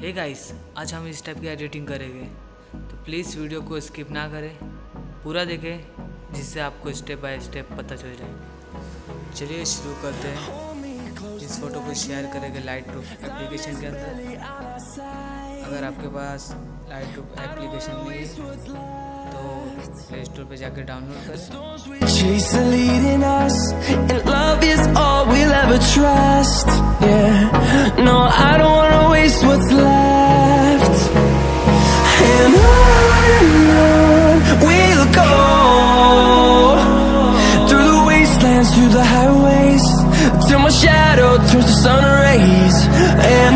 Hey guys, आज हम इस टाइप की एडिटिंग करेंगे, तो प्लीज़ वीडियो को स्किप ना करें, पूरा देखें जिससे आपको स्टेप बाय स्टेप पता चल जाए। चलिए शुरू करते हैं। इस फोटो को शेयर करेंगे लाइटरूम एप्लीकेशन के अंदर। अगर आपके पास लाइटरूम एप्लीकेशन नहीं है तो प्ले स्टोर पे जाकर डाउनलोड करें। Chase the leading us, and love is all we'll ever trust. Yeah, no, I don't wanna waste what's left. And on we'll go, through the wastelands, through the highways, till my shadow turns to sun rays. And